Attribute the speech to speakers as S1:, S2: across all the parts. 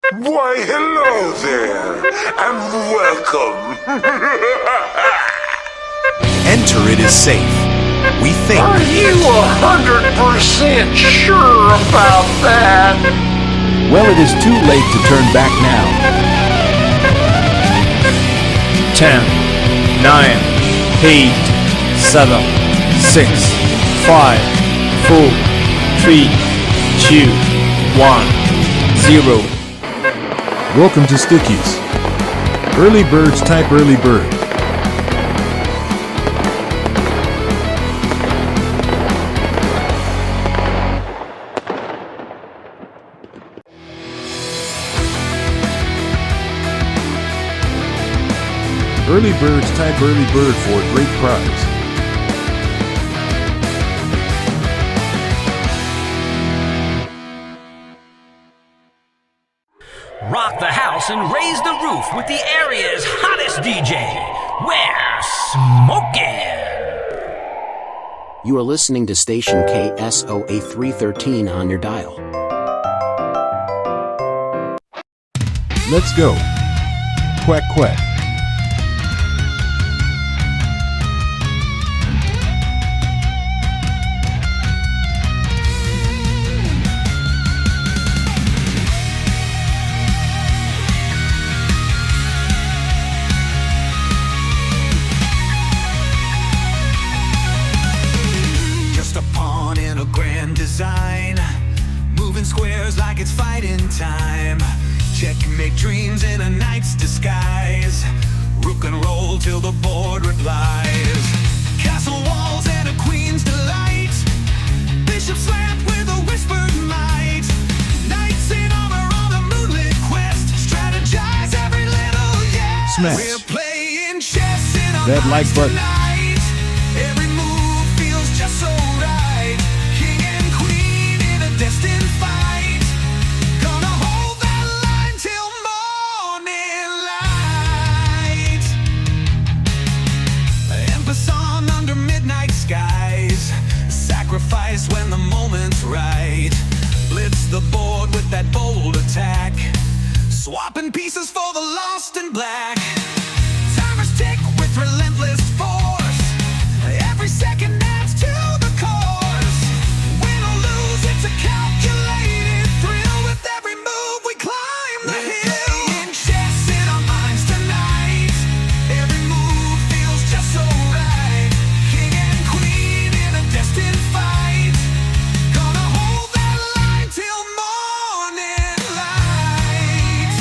S1: Why, hello there, and welcome.
S2: Enter it is safe. We think.
S1: Are you 100% sure about that?
S3: Well, it is too late to turn back now.
S4: 10, 9, 8, 7, 6, 5, 4, 3, 2, 1, 0.
S3: Welcome to Stickies. Early birds type early bird. Early birds type early bird for a great prize.
S5: Rock the house and raise the roof with the area's hottest DJ. We're smoking.
S6: You are listening to station KSOA 313 on your dial.
S3: Let's go. Quack quack.
S7: Moving squares like it's fighting time. Checkmate dreams in a knight's disguise. Rook and roll till the board replies. Castle walls and a queen's delight. Bishop slant with a whispered might. Knights in armor on a moonlit quest. Strategize every little yes.
S3: Smash
S7: We're playing chess in our
S3: that like button.
S7: tonight. Every move feels just so right. King and queen in a destined fight. Gonna hold that line till morning light. En passant under midnight skies. Sacrifice when the moment's right. Blitz the board with that bold attack. Swapping pieces for the lost and black. Timers tick with relentless force. Every second adds to the course. Win or lose, it's a calculated thrill. With every move we climb the hill. Playing chess in our minds tonight. Every move feels just so right. King and queen in a destined fight. Gonna hold that line till morning light.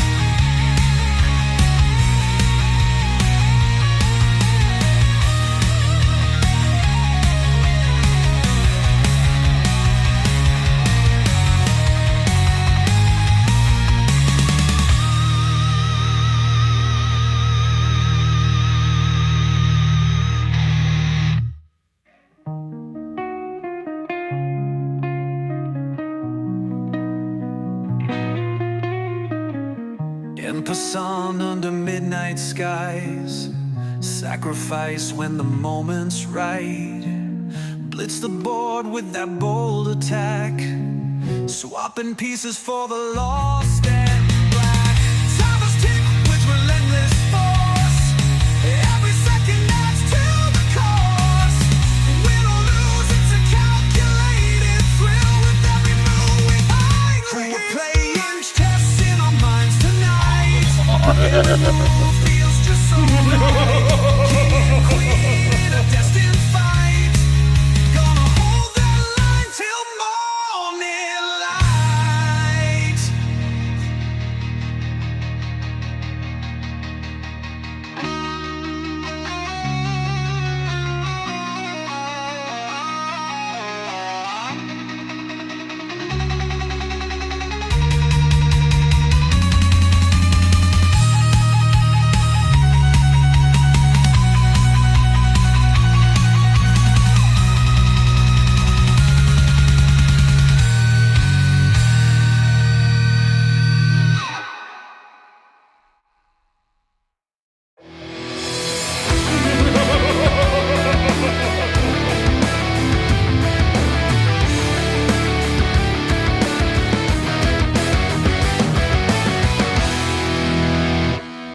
S7: En passant under midnight skies. Sacrifice when the moment's right. Blitz the board with that bold attack. Swapping pieces for the lost and black. Timers tick with relentless force. Every second adds to the course. Win or lose, it's a calculated thrill. With every move we find the hill. We're playing chess in our minds tonight.